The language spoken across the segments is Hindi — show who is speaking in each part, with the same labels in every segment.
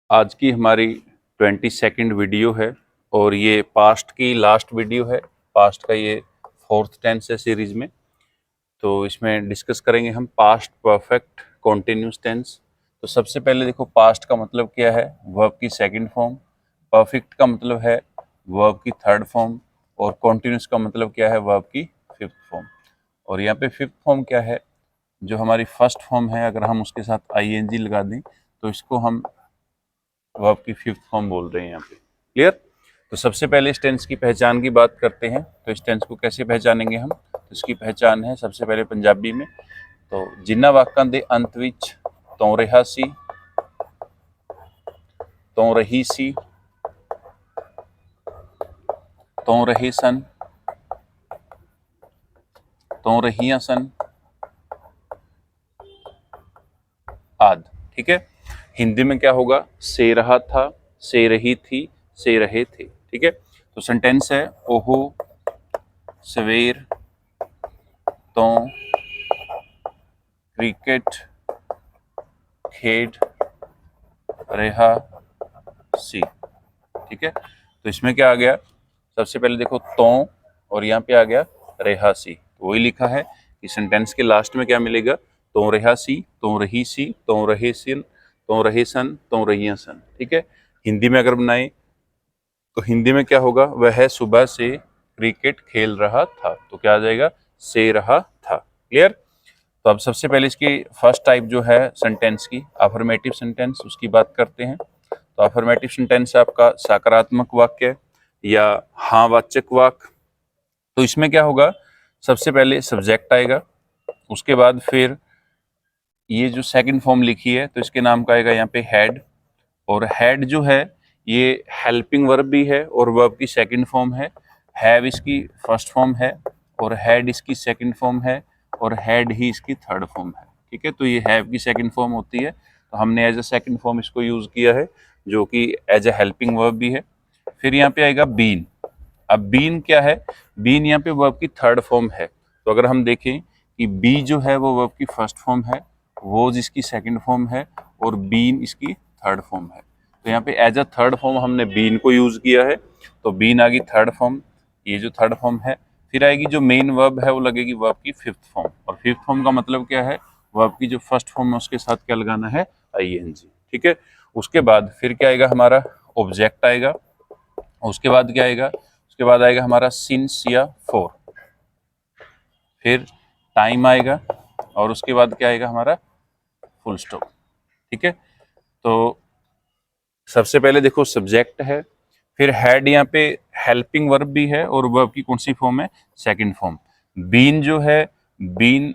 Speaker 1: आज की हमारी 22nd वीडियो है और ये पास्ट की लास्ट वीडियो है। पास्ट का ये 4th टेंस है सीरीज में। तो इसमें डिस्कस करेंगे हम पास्ट परफेक्ट कॉन्टिन्यूस टेंस। तो सबसे पहले देखो, पास्ट का मतलब क्या है? वर्ब की सेकंड फॉर्म। परफेक्ट का मतलब है वर्ब की थर्ड फॉर्म। और कॉन्टिन्यूस का मतलब क्या है? वर्ब की फिफ्थ फॉर्म। और यहाँ पे फिफ्थ फॉर्म क्या है? जो हमारी फर्स्ट फॉर्म है, अगर हम उसके साथ आईएनजी लगा दें तो इसको हम वर्ब की फिफ्थ फॉर्म बोल रहे हैं यहाँ पे। क्लियर? तो सबसे पहले इस टेंस की पहचान की बात करते हैं। तो इस टेंस को कैसे पहचानेंगे हम? तो इसकी पहचान है सबसे पहले पंजाबी में। तो जिन्ना वाकां दे अंत विच तों रहा सी, तों रही सी, तों रहे सन, तों रहियां सन आदि। ठीक है। हिंदी में क्या होगा? से रहा था, से रही थी, से रहे थे। ठीक है। तो सेंटेंस है ओहो सवेर तो क्रिकेट खेड रहा सी। ठीक है। तो इसमें क्या आ गया? सबसे पहले देखो तो, और यहाँ पे आ गया रेहा सी। तो वही लिखा है कि सेंटेंस के लास्ट में क्या मिलेगा? तो रेहा सी, तो रही सी, तो रहे सिन, तो रहे सन, तो रहियां सन। ठीक है। हिंदी में अगर बनाए तो हिंदी में क्या होगा? वह सुबह से क्रिकेट खेल रहा था। तो क्या आ जाएगा? से रहा था। क्लियर? तो अब सबसे पहले इसकी फर्स्ट टाइप जो है सेंटेंस की, अफर्मेटिव सेंटेंस, उसकी बात करते हैं। तो अफर्मेटिव सेंटेंस है आपका सकारात्मक वाक्य या हाँ वाचक वाक्य। तो इसमें क्या होगा? सबसे पहले सब्जेक्ट आएगा, उसके बाद फिर ये जो सेकंड फॉर्म लिखी है तो इसके नाम का आएगा यहाँ पे हेड। और हेड जो है ये हेल्पिंग वर्ब भी है और वर्ब की सेकंड फॉर्म है। हैव इसकी फर्स्ट फॉर्म है और हेड इसकी सेकंड फॉर्म है और हेड ही इसकी थर्ड फॉर्म है। ठीक है। तो ये हैव की सेकंड फॉर्म होती है, तो हमने एज अ सेकंड फॉर्म इसको यूज किया है, जो कि एज अ हेल्पिंग वर्ब भी है। फिर यहाँ पे आएगा बीन। अब बीन क्या है? बीन यहाँ पे वर्ब की थर्ड फॉर्म है। तो अगर हम देखें कि बी जो है वो वर्ब की फर्स्ट फॉर्म है, वोज इसकी सेकंड फॉर्म है और बीन इसकी थर्ड फॉर्म है। तो यहाँ पे एज अ थर्ड फॉर्म हमने बीन को यूज किया है। तो बीन आ गई थर्ड फॉर्म, ये जो थर्ड फॉर्म है। फिर आएगी जो मेन वर्ब है वो लगेगी वर्ब की फिफ्थ फॉर्म। और फिफ्थ फॉर्म का मतलब क्या है? वर्ब की जो फर्स्ट फॉर्म है उसके साथ क्या लगाना है? आईएनजी। ठीक है। उसके बाद फिर क्या आएगा? हमारा ऑब्जेक्ट आएगा। उसके बाद क्या आएगा? उसके बाद आएगा हमारा सिंस या फॉर। फिर टाइम आएगा और उसके बाद क्या आएगा? हमारा फुल स्टॉप। ठीक है। तो सबसे पहले देखो सब्जेक्ट है, फिर हेड यहाँ पे हेल्पिंग वर्ब भी है और वर्ब की कौन सी फॉर्म है? Second form. बीन जो है, बीन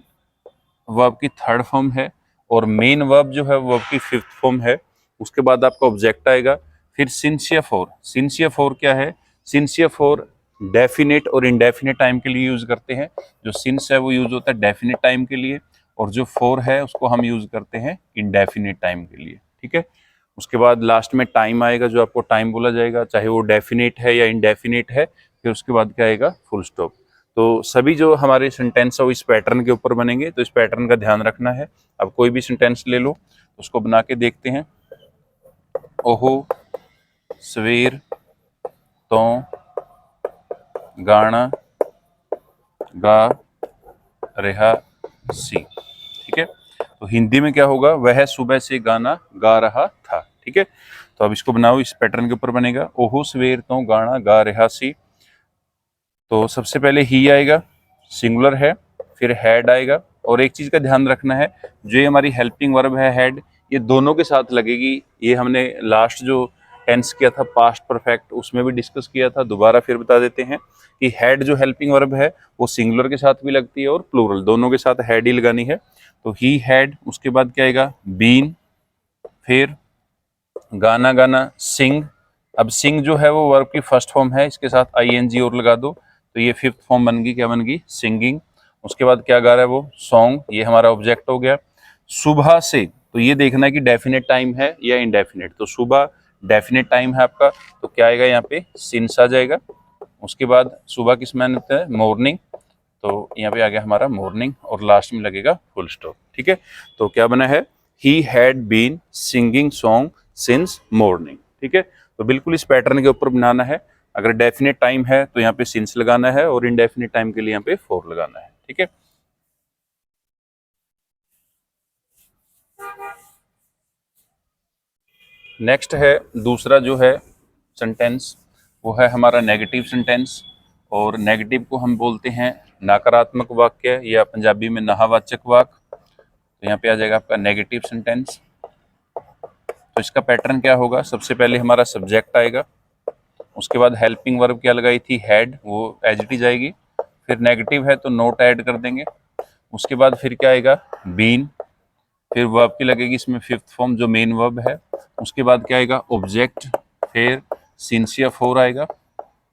Speaker 1: वर्ब की थर्ड फॉर्म है और मेन वर्ब जो है वर्ब की फिफ्थ फॉर्म है। उसके बाद आपका ऑब्जेक्ट आएगा। फिर सिंसियर फॉर। सिंसियर फॉर क्या है? सिंसियर फॉर डेफिनेट और इनडेफिनेट टाइम के लिए यूज करते हैं। जो सिंस है वो यूज होता है डेफिनेट टाइम के लिए, और जो फॉर है उसको हम यूज करते हैं इनडेफिनेट टाइम के लिए। ठीक है। उसके बाद लास्ट में टाइम आएगा, जो आपको टाइम बोला जाएगा, चाहे वो डेफिनेट है या इनडेफिनेट है। फिर उसके बाद क्या आएगा? Full stop. तो सभी जो हमारे सेंटेंस है वो इस पैटर्न के ऊपर बनेंगे, तो इस पैटर्न का ध्यान रखना है। अब कोई भी सेंटेंस ले लो, उसको बना के देखते हैं। ओहो सवेर तो गाना गा रहा सी। ठीक है। तो हिंदी में क्या होगा? वह सुबह से गाना गा रहा था। ठीक है। तो अब इसको बनाओ, इस पैटर्न के ऊपर बनेगा। ओहो सवेर तो गाना गा रहा सी। तो सबसे पहले ही आएगा, सिंगुलर है। फिर हेड आएगा। और एक चीज का ध्यान रखना है, जो ये हमारी हेल्पिंग वर्ब है हेड, ये दोनों के साथ लगेगी। ये हमने लास्ट जो टेंस किया था पास्ट परफेक्ट, उसमें भी डिस्कस किया था। दोबारा फिर बता देते हैं कि हेड जो हेल्पिंग वर्ब है वो सिंगुलर के साथ भी लगती है और प्लूरल, दोनों के साथ हेड ही लगानी है। तो ही हैड, उसके बाद क्या आएगा? बीन, फिर गाना गाना सिंग। अब सिंग जो है वो वर्ब की फर्स्ट फॉर्म है, इसके साथ आईएनजी और लगा दो तो ये फिफ्थ फॉर्म बन गई। क्या बन गई? सिंगिंग। उसके बाद क्या गा रहा है वो? सॉन्ग। ये हमारा ऑब्जेक्ट हो गया। सुबह से, तो ये देखना है कि डेफिनेट टाइम है या इनडेफिनेट। तो सुबह डेफिनेट टाइम है आपका, तो क्या आएगा यहाँ पे? सिंस आ जाएगा। उसके बाद सुबह किस में होता है? मॉर्निंग। तो यहाँ पे आ गया हमारा मॉर्निंग और लास्ट में लगेगा फुल स्टॉप। ठीक है। तो क्या बना है? He had been singing song since morning. ठीक है, तो बिल्कुल इस पैटर्न के ऊपर बनाना है। अगर डेफिनेट टाइम है तो यहाँ पे सिंस लगाना है और इनडेफिनेट टाइम के लिए यहाँ पे फॉर लगाना है। ठीक है, नेक्स्ट है दूसरा जो है सेंटेंस, वो है हमारा नेगेटिव सेंटेंस। और नेगेटिव को हम बोलते हैं नकारात्मक वाक्य या पंजाबी में नावाचक वाक्य। तो यहाँ पे आ जाएगा आपका नेगेटिव सेंटेंस। तो इसका पैटर्न क्या होगा, सबसे पहले हमारा सब्जेक्ट आएगा, उसके बाद हेल्पिंग वर्ब क्या लगाई थी, हैड, वो एज इट इज आएगी। फिर नेगेटिव है तो नोट ऐड कर देंगे। उसके बाद फिर क्या आएगा, बीन। फिर वर्ब की लगेगी इसमें फिफ्थ फॉर्म जो मेन वर्ब है। उसके बाद क्या आएगा, ऑब्जेक्ट। फिर सिंसियर फोर आएगा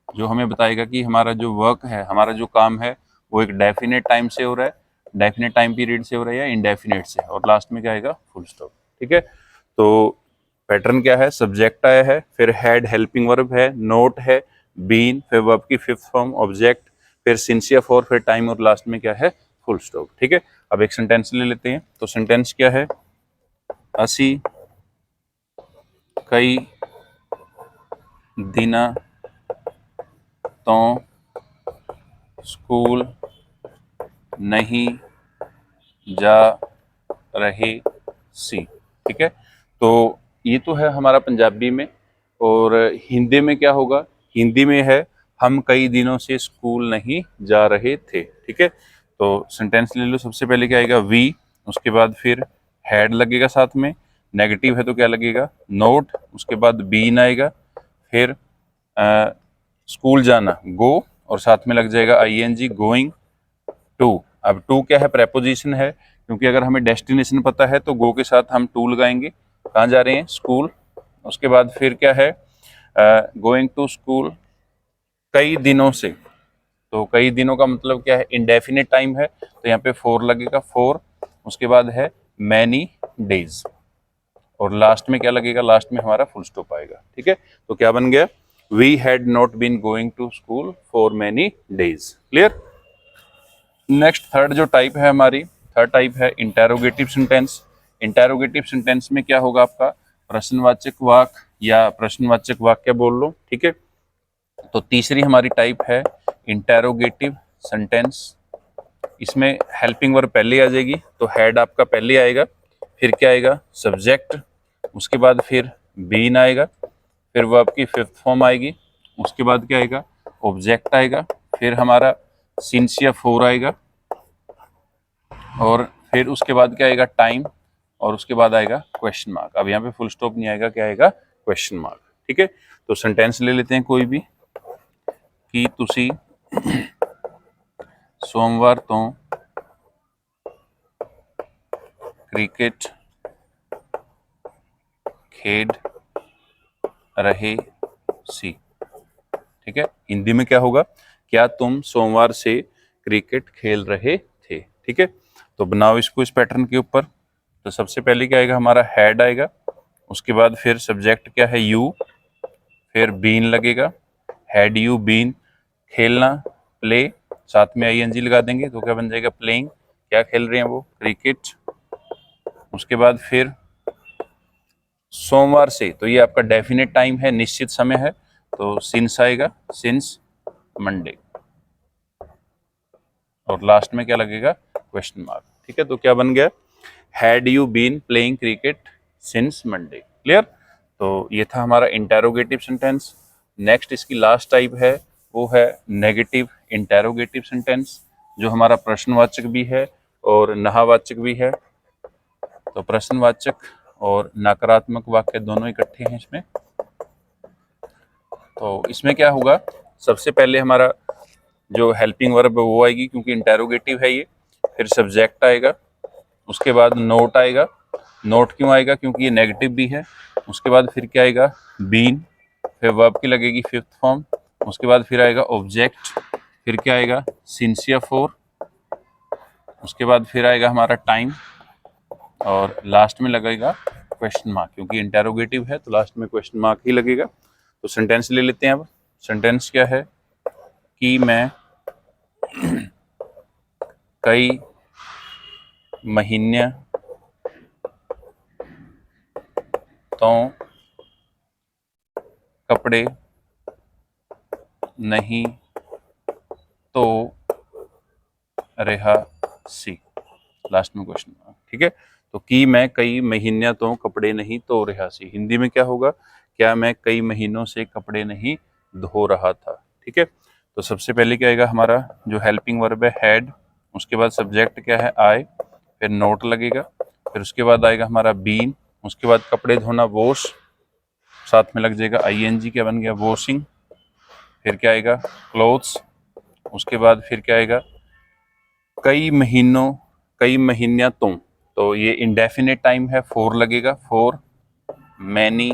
Speaker 1: जो हमें बताएगा कि हमारा जो वर्क है, हमारा जो काम है वो एक डेफिनेट टाइम से हो रहा है, डेफिनेट टाइम पीरियड से हो रहा है या इनडेफिनेट से। और लास्ट में क्या आएगा, फुल स्टॉप। ठीक है, तो पैटर्न क्या है, सब्जेक्ट आया है, फिर हैड हेल्पिंग वर्ब है, नोट है, बीन, फिर वर्ब की फिफ्थ फॉर्म ऑब्जेक्ट, फिर सिंसियर फोर, फिर टाइम और लास्ट में क्या है, फुल स्टॉप। ठीक है, अब एक सेंटेंस ले लेते हैं। तो सेंटेंस क्या है, असी कई दिना तो स्कूल नहीं जा रहे सी। ठीक है, तो ये तो है हमारा पंजाबी में। और हिंदी में क्या होगा, हिंदी में है हम कई दिनों से स्कूल नहीं जा रहे थे। ठीक है, तो सेंटेंस ले लो। सबसे पहले क्या आएगा, वी। उसके बाद फिर हैड लगेगा साथ में, नेगेटिव है तो क्या लगेगा, नोट। उसके बाद बीन आएगा, फिर स्कूल जाना, गो, और साथ में लग जाएगा आईएनजी, गोइंग टू। अब टू क्या है, प्रेपोजिशन है, क्योंकि अगर हमें डेस्टिनेशन पता है तो गो के साथ हम टू लगाएंगे, कहाँ जा रहे हैं, स्कूल। उसके बाद फिर क्या है, गोइंग टू स्कूल कई दिनों से। तो कई दिनों का मतलब क्या है, इंडेफिनिट टाइम है, तो यहाँ पे फोर लगेगा, फोर। उसके बाद है मैनी डेज, और लास्ट में क्या लगेगा, लास्ट में हमारा फुल स्टॉप आएगा। ठीक है, तो क्या बन गया, we had not been going to school for many days. Clear. Next third जो टाइप है हमारी, थर्ड टाइप है इंटेरोगेटिव सेंटेंस। इंटेरोगेटिव सेंटेंस में क्या होगा आपका, प्रश्नवाचक वाक्य या प्रश्नवाचक वाक्य बोल लो। ठीक है, तो तीसरी हमारी टाइप है इंटेरोगेटिव सेंटेंस। इसमें हेल्पिंग वर्ब पहले आ जाएगी, तो हेड आपका पहले आएगा, फिर क्या आएगा, सब्जेक्ट। उसके बाद फिर बीन आएगा, फिर वर्ब की फिफ्थ फॉर्म आएगी। उसके बाद क्या आएगा, ऑब्जेक्ट आएगा, फिर हमारा सिंसियर फोर आएगा, और फिर उसके बाद क्या आएगा, टाइम, और उसके बाद आएगा क्वेश्चन मार्क। अब यहाँ पे फुल स्टॉप नहीं आएगा, क्या आएगा, क्वेश्चन मार्क। ठीक है, तो सेंटेंस ले लेते हैं कोई भी, कि तुसी सोमवार तो क्रिकेट खेड रहे सी। ठीक है, हिंदी में क्या होगा, क्या तुम सोमवार से क्रिकेट खेल रहे थे। ठीक है, तो बनाओ इसको इस पैटर्न के ऊपर। तो सबसे पहले क्या आएगा, हमारा हेड आएगा, उसके बाद फिर सब्जेक्ट क्या है, यू, फिर बीन लगेगा, हैड यू बीन, खेलना, प्ले, साथ में आईएनजी लगा देंगे तो क्या बन जाएगा, प्लेइंग, क्या खेल रहे हैं वो, क्रिकेट। उसके बाद फिर सोमवार से, तो ये आपका डेफिनेट टाइम है, निश्चित समय है, तो सिंस आएगा, सिंस मंडे, और लास्ट में क्या लगेगा, क्वेश्चन मार्क। ठीक है, तो क्या बन गया, had you been playing cricket since Monday. Clear. तो ये था हमारा इंटेरोगेटिव सेंटेंस। नेक्स्ट इसकी लास्ट टाइप है, वो है नेगेटिव इंटेरोगेटिव सेंटेंस, जो हमारा प्रश्नवाचक भी है और नावाचक भी है। तो प्रश्नवाचक और नकारात्मक वाक्य दोनों इकट्ठे हैं इसमें। तो इसमें क्या होगा, सबसे पहले हमारा जो हेल्पिंग वर्ब वो आएगी, क्योंकि इंटेरोगेटिव है ये। फिर सब्जेक्ट आएगा, उसके बाद नोट आएगा। नोट क्यों आएगा, क्योंकि ये नेगेटिव भी है। उसके बाद फिर क्या आएगा, बीन, फिर वर्ब की लगेगी फिफ्थ फॉर्म। उसके बाद फिर आएगा ऑब्जेक्ट, फिर क्या आएगा, सिंसियर फोर। उसके बाद फिर आएगा हमारा टाइम, और लास्ट में लगेगा क्वेश्चन मार्क, क्योंकि इंटेरोगेटिव है तो लास्ट में क्वेश्चन मार्क ही लगेगा। तो सेंटेंस ले लेते हैं अब। सेंटेंस क्या है, कि मैं कई महीने तो कपड़े नहीं तो रहा सी, लास्ट में क्वेश्चन मार्क। ठीक है, तो कि मैं कई महीनों तो कपड़े नहीं धो रहा सी, हिंदी में क्या होगा, क्या मैं कई महीनों से कपड़े नहीं धो रहा था। ठीक है, तो सबसे पहले क्या आएगा हमारा जो हेल्पिंग वर्ब है हैड, उसके बाद सब्जेक्ट क्या है आई, फिर नोट लगेगा, फिर उसके बाद आएगा हमारा बीन, उसके बाद कपड़े धोना वॉश, साथ में लग जाएगा आईएनजी, क्या बन गया वॉशिंग, फिर क्या आएगा क्लोथ्स, उसके बाद फिर क्या आएगा कई महीनों, कई महीनिया तो ये इंडेफिनेट टाइम है, फॉर लगेगा, फॉर मैनी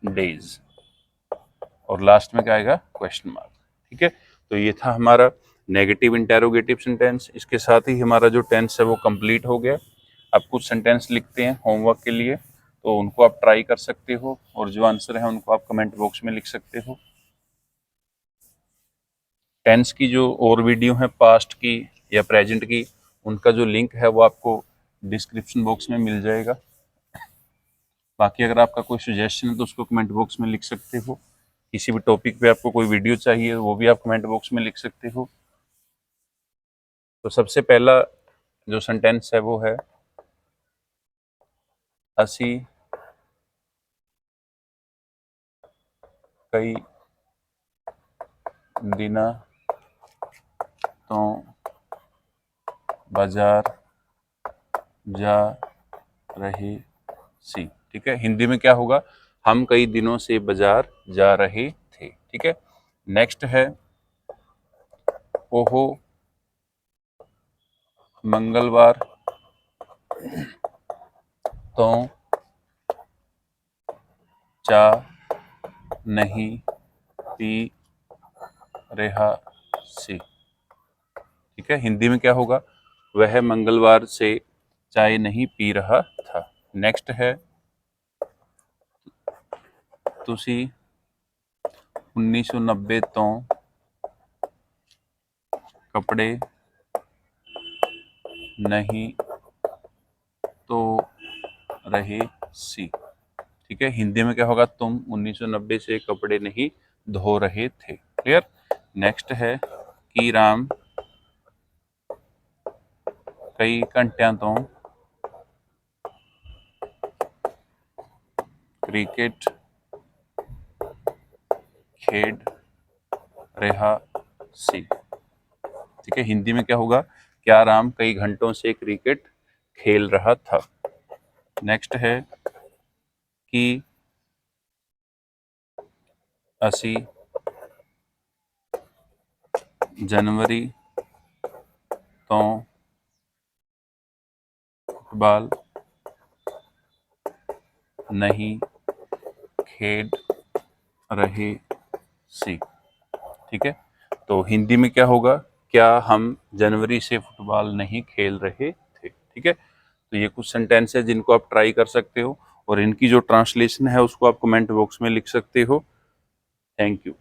Speaker 1: डेज, और लास्ट में क्या आएगा क्वेश्चन मार्क। ठीक है, तो ये था हमारा नेगेटिव इंटेरोगेटिव सेंटेंस। इसके साथ ही हमारा जो टेंस है वो कंप्लीट हो गया। अब कुछ सेंटेंस लिखते हैं होमवर्क के लिए, तो उनको आप ट्राई कर सकते हो, और जो आंसर है उनको आप कमेंट बॉक्स में लिख सकते हो। टेंस की जो और वीडियो है पास्ट की या प्रेजेंट की, उनका जो लिंक है वो आपको डिस्क्रिप्शन बॉक्स में मिल जाएगा। बाकी अगर आपका कोई सजेशन है तो उसको कमेंट बॉक्स में लिख सकते हो। किसी भी टॉपिक पे आपको कोई वीडियो चाहिए वो भी आप कमेंट बॉक्स में लिख सकते हो। तो सबसे पहला जो सेंटेंस है वो है असी कई दिना तो बाजार जा रहे सी। ठीक है, हिंदी में क्या होगा, हम कई दिनों से बाजार जा रहे थे। ठीक है, नेक्स्ट है ओहो मंगलवार तो चाय नहीं पी रहा सी। ठीक है, हिंदी में क्या होगा, वह मंगलवार से चाय नहीं पी रहा था। नेक्स्ट है तुसी 1990 तो कपड़े नहीं तो रहे सी। ठीक है, हिंदी में क्या होगा, तुम 1990 से कपड़े नहीं धो रहे थे। क्लियर। नेक्स्ट है कि राम कई घंटिया तो क्रिकेट खेड रहा सी। ठीक है, हिंदी में क्या होगा, क्या राम कई घंटों से क्रिकेट खेल रहा था। नेक्स्ट है कि असी जनवरी तो फुटबॉल नहीं खेड रहे सी। ठीक है, तो हिंदी में क्या होगा, क्या हम जनवरी से फुटबॉल नहीं खेल रहे थे। ठीक है, तो ये कुछ सेंटेंस है जिनको आप ट्राई कर सकते हो, और इनकी जो ट्रांसलेशन है उसको आप कमेंट बॉक्स में लिख सकते हो। Thank you.